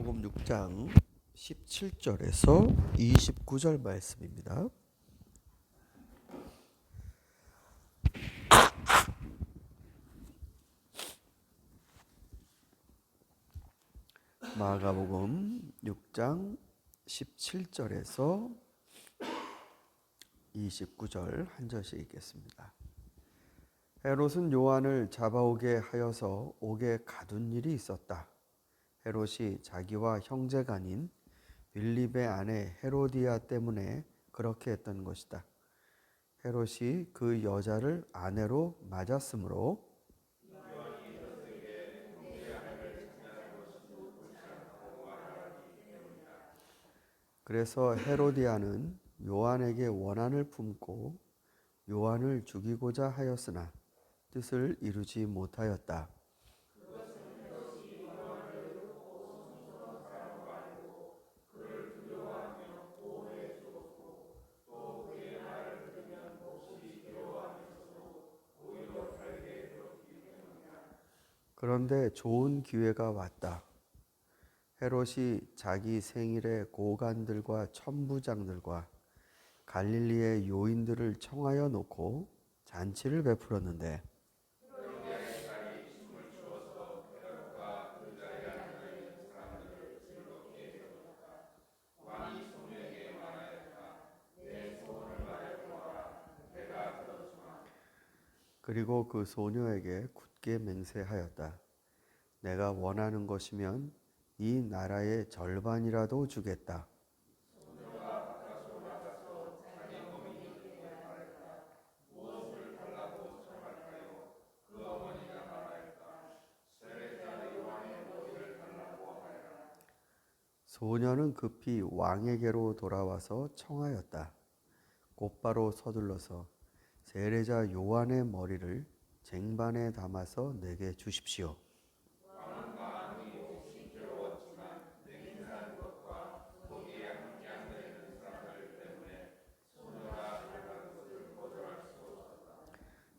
마가복음 6장 17절에서 29절 말씀입니다. 마가복음 6장 17절에서 29절 한 절씩 읽겠습니다. 헤롯은 요한을 잡아오게 하여서 옥에 가둔 일이 있었다. 헤롯이 자기와 형제간인 빌립의 아내 헤로디아 때문에 그렇게 했던 것이다. 헤롯이 그 여자를 아내로 맞았으므로 그래서 헤로디아는 요한에게 원한을 품고 요한을 죽이고자 하였으나 뜻을 이루지 못하였다. 그런데 좋은 기회가 왔다. 헤롯이 자기 생일에 고관들과 천부장들과 갈릴리의 요인들을 청하여 놓고 잔치를 베풀었는데 그리고 그 소녀에게 굳게 맹세하였다. 내가 원하는 것이면 이 나라의 절반이라도 주겠다. 소녀는 급히 왕에게로 돌아와서 청하였다. 곧바로 서둘러서 세례자 요한의 머리를 쟁반에 담아서 내게 주십시오.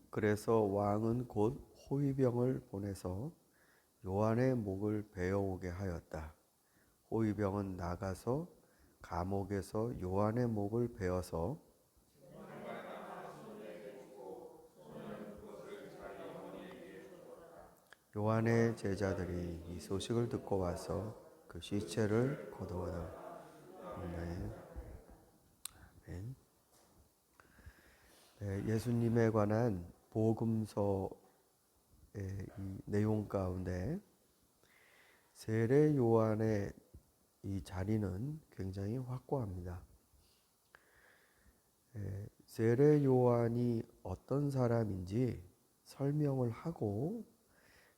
그래서 왕은 곧 호위병을 보내서 요한의 목을 베어오게 하였다. 호위병은 나가서 감옥에서 요한의 목을 베어서 요한의 제자들이 이 소식을 듣고 와서 그 시체를 거두어다. 네. 예수님에 관한 복음서의 이 내용 가운데 세례 요한의 이 자리는 굉장히 확고합니다. 세례 요한이 어떤 사람인지 설명을 하고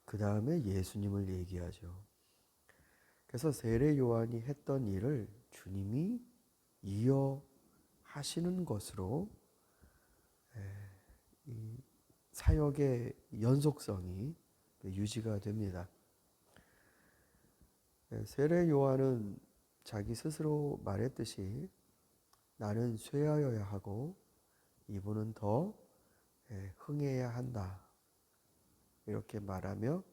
그 다음에 예수님을 얘기하죠. 그래서 세례 요한이 했던 일을 주님이 이어하시는 것으로 이 사역의 연속성이 유지가 됩니다. 세례 요한은 자기 스스로 말했듯이 나는 쇠하여야 하고 이분은 더 흥해야 한다. 이렇게 말하며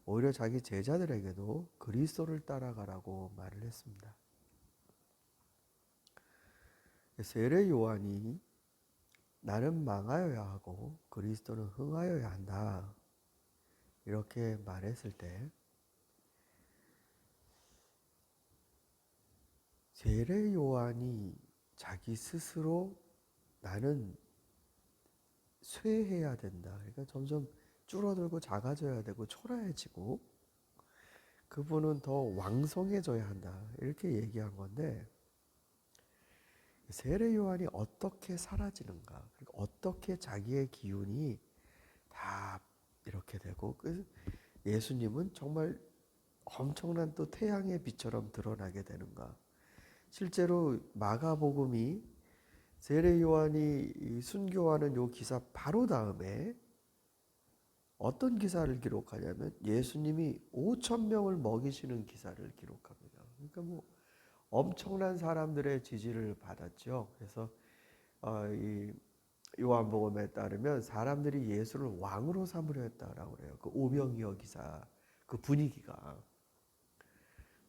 오히려 자기 제자들에게도 그리스도를 따라가라고 말을 했습니다. 세례 요한이 나는 망하여야 하고 그리스도는 흥하여야 한다. 이렇게 말했을 때 세례 요한이 자기 스스로 나는 쇠해야 된다. 그러니까 점점 줄어들고 작아져야 되고 초라해지고 그분은 더 왕성해져야 한다. 이렇게 얘기한 건데 세례 요한이 어떻게 사라지는가? 어떻게 자기의 기운이 다 이렇게 되고 예수님은 정말 엄청난 또 태양의 빛처럼 드러나게 되는가? 실제로 마가복음이 세례 요한이 순교하는 요 기사 바로 다음에 어떤 기사를 기록하냐면 예수님이 5천 명을 먹이시는 기사를 기록합니다. 그러니까 뭐 엄청난 사람들의 지지를 받았죠. 그래서 이 요한복음에 따르면 사람들이 예수를 왕으로 삼으려 했다라고 그래요. 그 오병이어 기사 그 분위기가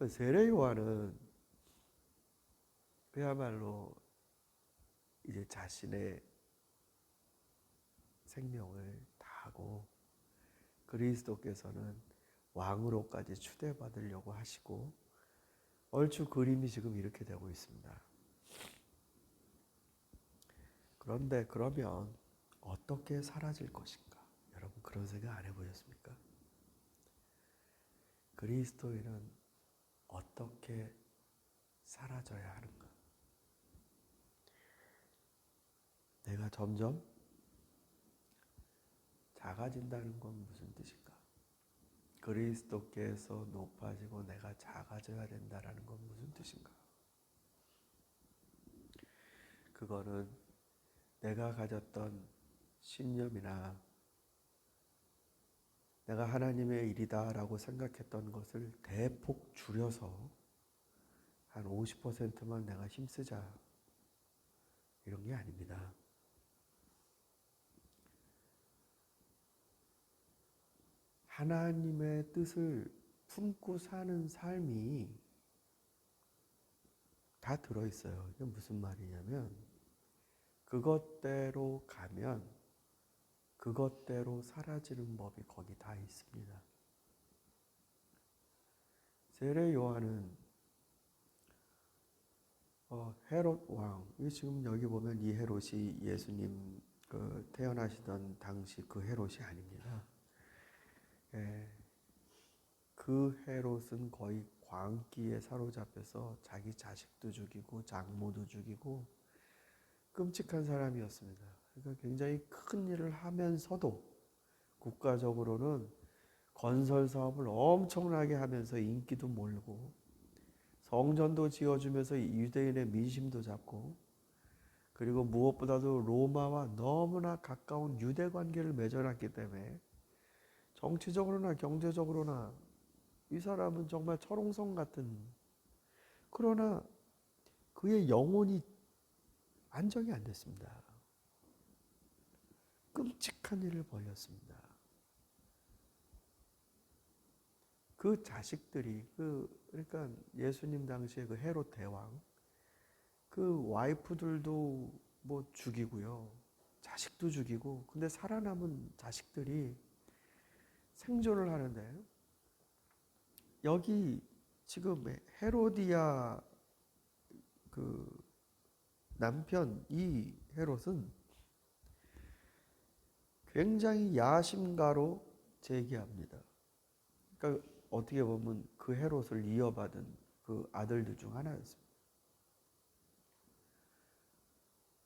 세례 요한은 그야말로 이제 자신의 생명을 다하고 그리스도께서는 왕으로까지 추대받으려고 하시고 얼추 그림이 지금 이렇게 되고 있습니다. 그런데 그러면 어떻게 사라질 것인가? 여러분 그런 생각 안 해보셨습니까? 그리스도인은 어떻게 사라져야 하는가? 내가 점점 작아진다는 건 무슨 뜻인가? 그리스도께서 높아지고 내가 작아져야 된다는 건 무슨 뜻인가? 그거는 내가 가졌던 신념이나 내가 하나님의 일이다라고 생각했던 것을 대폭 줄여서 한 50%만 내가 힘쓰자 이런 게 아닙니다. 하나님의 뜻을 품고 사는 삶이 다 들어있어요. 이게 무슨 말이냐면 그것대로 가면 그것대로 사라지는 법이 거기 다 있습니다. 세례 요한은 헤롯 왕, 지금 여기 보면 이 헤롯이 예수님 태어나시던 당시 그 헤롯이 아닙니다. 그 헤롯은 거의 광기에 사로잡혀서 자기 자식도 죽이고 장모도 죽이고 끔찍한 사람이었습니다. 그러니까 굉장히 큰 일을 하면서도 국가적으로는 건설 사업을 엄청나게 하면서 인기도 몰고 성전도 지어주면서 유대인의 민심도 잡고 그리고 무엇보다도 로마와 너무나 가까운 유대 관계를 맺어놨기 때문에 정치적으로나 경제적으로나 이 사람은 정말 철옹성 같은, 그러나 그의 영혼이 안정이 안 됐습니다. 끔찍한 일을 벌였습니다. 그 자식들이 그러니까 예수님 당시에 그 헤롯 대왕 그 와이프들도 뭐 죽이고요. 자식도 죽이고 근데 살아남은 자식들이 생존을 하는데 여기 지금 헤로디아 그 남편 이 헤롯은 굉장히 야심가로 제기합니다. 그러니까 어떻게 보면 그 헤롯을 이어받은 그 아들들 중 하나였습니다.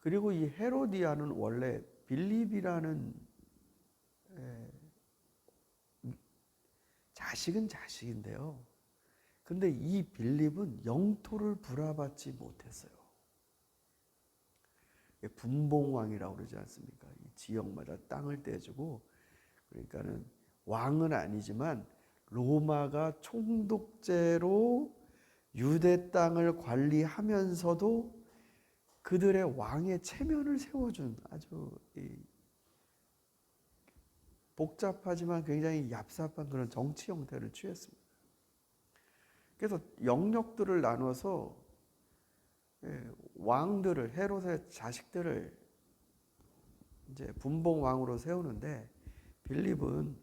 그리고 이 헤로디아는 원래 빌립이라는 자식은 자식인데요. 근데 이 빌립은 영토를 불화받지 못했어요. 분봉왕이라고 그러지 않습니까? 이 지역마다 땅을 떼주고 그러니까는 왕은 아니지만 로마가 총독제로 유대 땅을 관리하면서도 그들의 왕의 체면을 세워준 아주 복잡하지만 굉장히 얍삽한 그런 정치 형태를 취했습니다. 그래서 영역들을 나눠서 왕들을 헤롯의 자식들을 이제 분봉 왕으로 세우는데 빌립은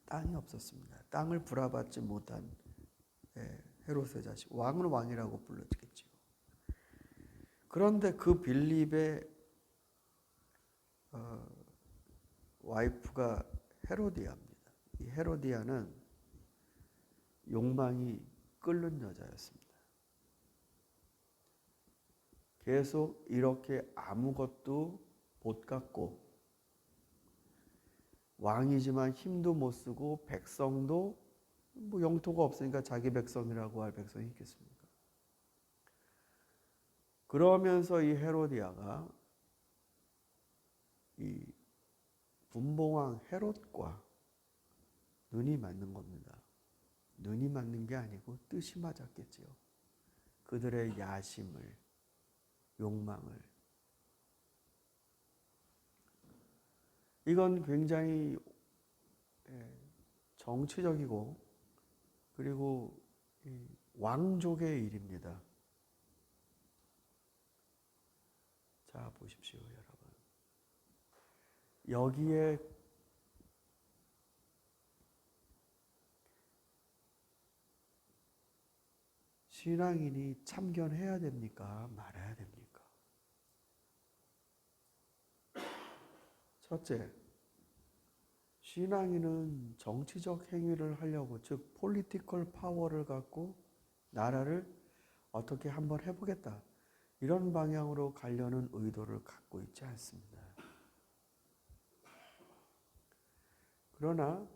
땅이 없었습니다. 땅을 불화받지 못한 헤롯의 자식, 왕은 왕이라고 불렀겠죠. 그런데 그 빌립의 와이프가 헤로디아입니다. 이 헤로디아는 욕망이 끓는 여자였습니다. 계속 이렇게 아무것도 못 갖고 왕이지만 힘도 못 쓰고 백성도 뭐 영토가 없으니까 자기 백성이라고 할 백성이 있겠습니까? 그러면서 이 헤로디아가 이 분봉왕 헤롯과 눈이 맞는 겁니다. 눈이 맞는 게 아니고 뜻이 맞았겠지요. 그들의 야심을, 욕망을. 이건 굉장히 정치적이고 그리고 이 왕족의 일입니다. 자, 보십시오, 여러분. 여기에 신앙인이 참견해야 됩니까? 말아야 됩니까? 첫째, 신앙인은 정치적 행위를 하려고, 즉 폴리티컬 파워를 갖고 나라를 어떻게 한번 해보겠다, 이런 방향으로 가려는 의도를 갖고 있지 않습니다. 그러나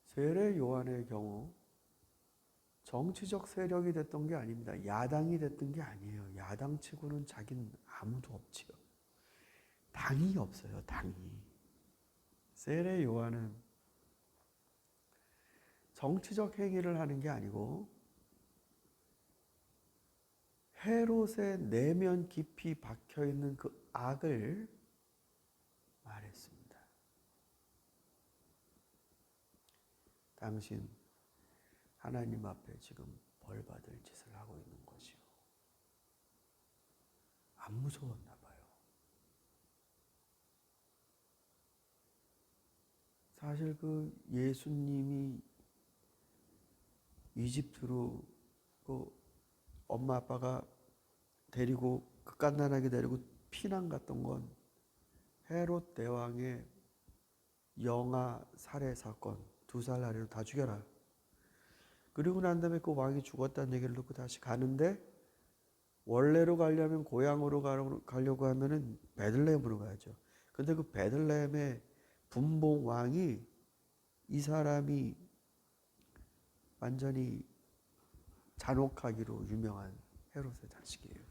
세례 요한의 경우 정치적 세력이 됐던 게 아닙니다. 야당이 됐던 게 아니에요. 야당치고는 자기는 아무도 없지요. 당이 없어요. 당이. 세례 요한은 정치적 행위를 하는 게 아니고 헤롯의 내면 깊이 박혀있는 그 악을 말했습니다. 당신 하나님 앞에 지금 벌 받을 짓을 하고 있는 것이요. 안 무서웠나 봐요. 사실 그 예수님이 이집트로 그 엄마 아빠가 데리고 극간단하게 데리고 피난 갔던 건 헤롯 대왕의 영아 살해 사건, 2살 아래로 다 죽여라. 그리고 난 다음에 그 왕이 죽었다는 얘기를 듣고 다시 가는데, 원래로 가려면 고향으로 가려고 하면은 베들레헴으로 가야죠. 근데 그 베들레헴의 분봉 왕이 이 사람이 완전히 잔혹하기로 유명한 헤롯의 자식이에요.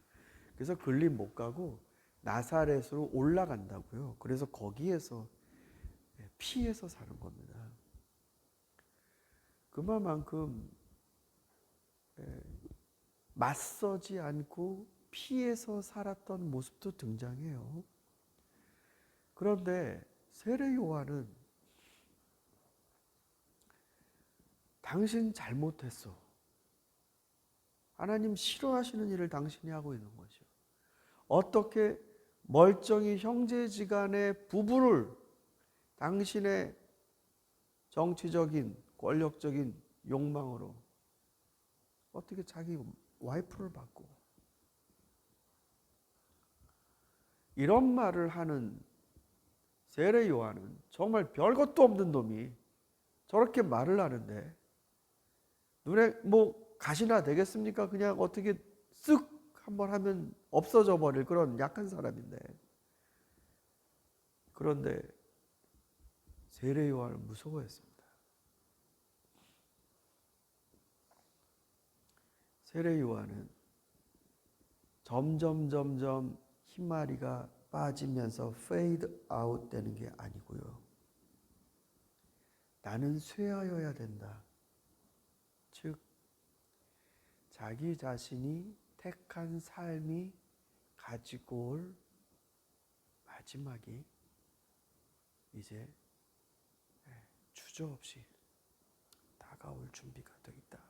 그래서 글립 못 가고 나사렛으로 올라간다고요. 그래서 거기에서 피해서 사는 겁니다. 그만큼 맞서지 않고 피해서 살았던 모습도 등장해요. 그런데 세례 요한은 당신 잘못했어. 하나님 싫어하시는 일을 당신이 하고 있는 거죠. 어떻게 멀쩡히 형제지간의 부부를 당신의 정치적인 권력적인 욕망으로 어떻게 자기 와이프를 바꾸고, 이런 말을 하는 세례 요한은 정말 별것도 없는 놈이 저렇게 말을 하는데 눈에 뭐 가시나 되겠습니까? 그냥 어떻게 쓱 한번 하면 없어져 버릴 그런 약한 사람인데, 그런데 세례 요한을 무서워했습니다. 세례 요한은 점점 흰마리가 빠지면서 fade out 되는 게 아니고요. 나는 쇠하여야 된다. 즉 자기 자신이 택한 삶이 가지고 올 마지막이 이제 주저없이 다가올 준비가 되어 있다.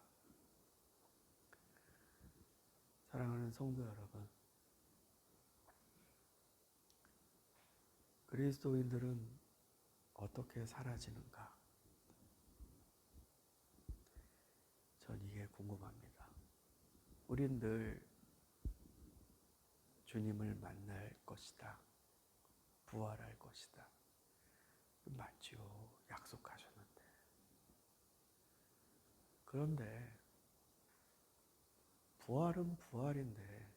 사랑하는 성도 여러분, 그리스도인들은 어떻게 사라지는가? 전 이게 궁금합니다. 우린 늘 주님을 만날 것이다, 부활할 것이다, 맞죠? 약속하셨는데. 그런데 부활은 부활인데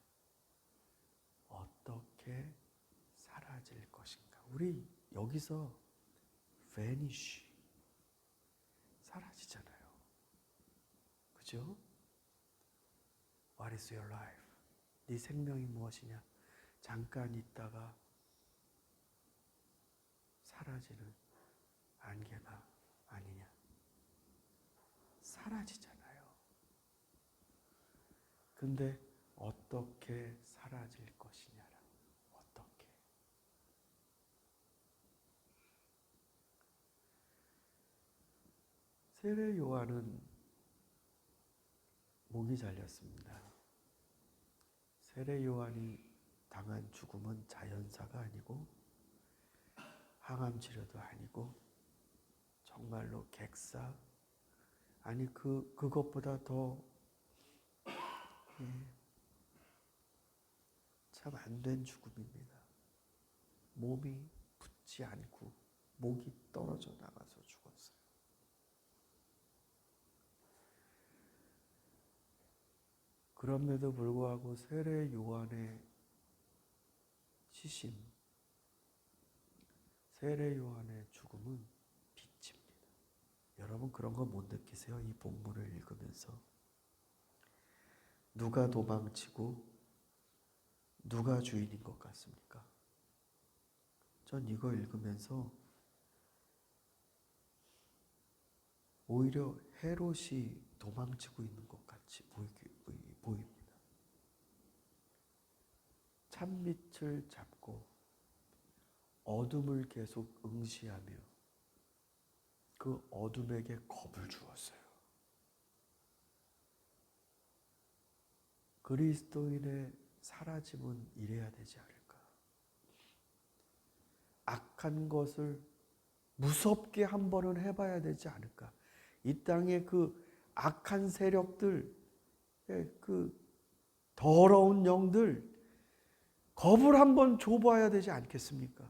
어떻게 사라질 것인가? 우리 여기서 vanish, 사라지잖아요. 그죠? What is your life? 네 생명이 무엇이냐? 잠깐 있다가 사라지는 안개가 아니냐? 사라지잖아요. 근데 어떻게 사라질 것이냐라. 어떻게? 세례 요한은 목이 잘렸습니다. 세례 요한이 당한 죽음은 자연사가 아니고 항암 치료도 아니고 정말로 객사, 아니 그것보다 더 참 안 된 죽음입니다. 몸이 붙지 않고 목이 떨어져 나가서 죽었어요. 그럼에도 불구하고 세례 요한의 시신, 세례 요한의 죽음은 빛입니다. 여러분 그런 거 못 느끼세요? 이 본문을 읽으면서 누가 도망치고 누가 주인인 것 같습니까? 전 이거 읽으면서 오히려 헤롯이 도망치고 있는 것 같이 보입니다. 찬빛을 잡고 어둠을 계속 응시하며 그 어둠에게 겁을 주었어요. 그리스도인의 사라짐은 이래야 되지 않을까? 악한 것을 무섭게 한 번은 해봐야 되지 않을까? 이 땅의 그 악한 세력들, 그 더러운 영들 겁을 한번 줘봐야 되지 않겠습니까?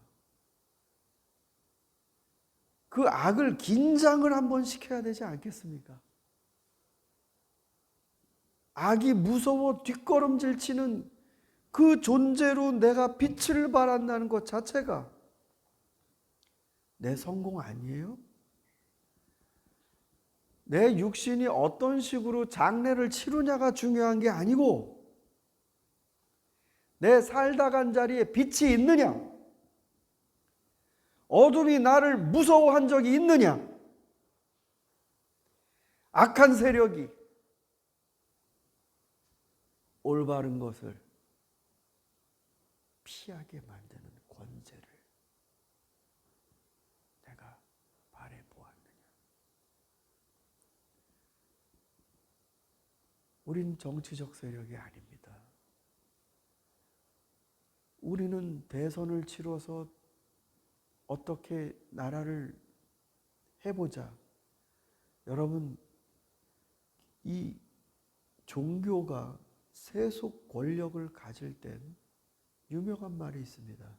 그 악을 긴장을 한번 시켜야 되지 않겠습니까? 악이 무서워 뒷걸음질 치는 그 존재로 내가 빛을 발한다는 것 자체가 내 성공 아니에요? 내 육신이 어떤 식으로 장례를 치르냐가 중요한 게 아니고 내 살다 간 자리에 빛이 있느냐? 어둠이 나를 무서워한 적이 있느냐? 악한 세력이 올바른 것을 피하게 만드는 권세를 내가 발해 보았느냐? 우린 정치적 세력이 아닙니다. 우리는 대선을 치러서 어떻게 나라를 해보자. 여러분, 이 종교가 세속 권력을 가질 땐 유명한 말이 있습니다.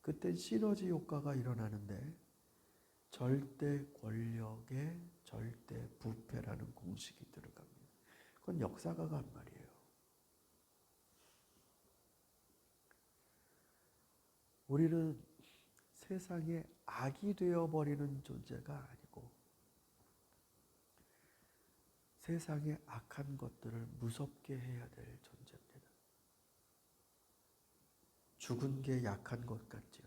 그땐 시너지 효과가 일어나는데 절대 권력의 절대 부패라는 공식이 들어갑니다. 그건 역사가가 한 말이에요. 우리는 세상에 악이 되어버리는 존재가 아니고 세상의 악한 것들을 무섭게 해야 될 존재입니다. 죽은 게 약한 것 같죠?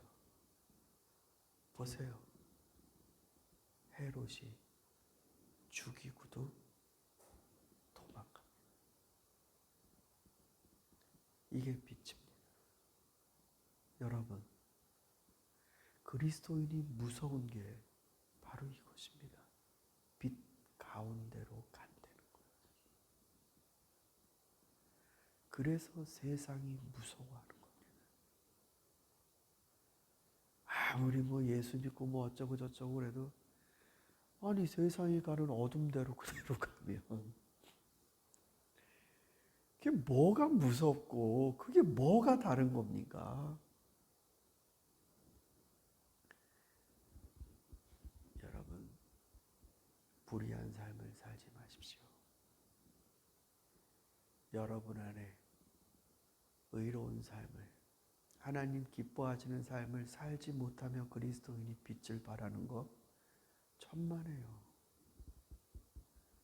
보세요. 헤롯이 죽이고도 도망갑니다. 이게 빛입니다. 여러분, 그리스도인이 무서운 게 바로 이것입니다. 빛 가운데로 간다는 거예요. 그래서 세상이 무서워하는 겁니다. 아무리 뭐 예수 믿고 뭐 어쩌고 저쩌고 그래도 아니 세상이 가는 어둠대로 그대로 가면 그게 뭐가 무섭고 그게 뭐가 다른 겁니까? 여러분, 불의한 삶을 살지 마십시오. 여러분 안에 의로운 삶을, 하나님 기뻐하시는 삶을 살지 못하며 그리스도인이 빛을 발하는 것 천만에요.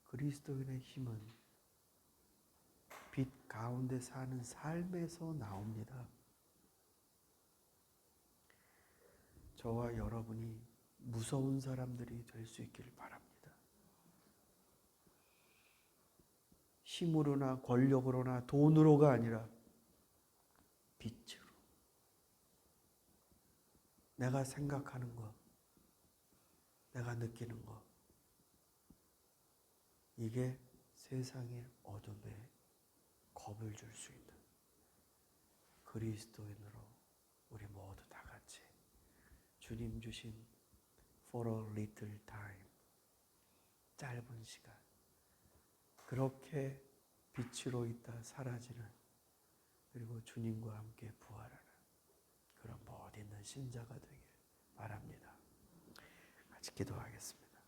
그리스도인의 힘은 빛 가운데 사는 삶에서 나옵니다. 저와 여러분이 무서운 사람들이 될 수 있기를 바랍니다. 힘으로나 권력으로나 돈으로가 아니라 빛으로. 내가 생각하는 것, 내가 느끼는 것, 이게 세상의 어둠에 겁을 줄 수 있는 그리스도인으로 우리 모두 다 같이 주님 주신 for a little time, 짧은 시간, 그렇게 빛으로 있다 사라지는, 그리고 주님과 함께 부활하는 그런 못 있는 신자가 되길 바랍니다. 같이 기도하겠습니다.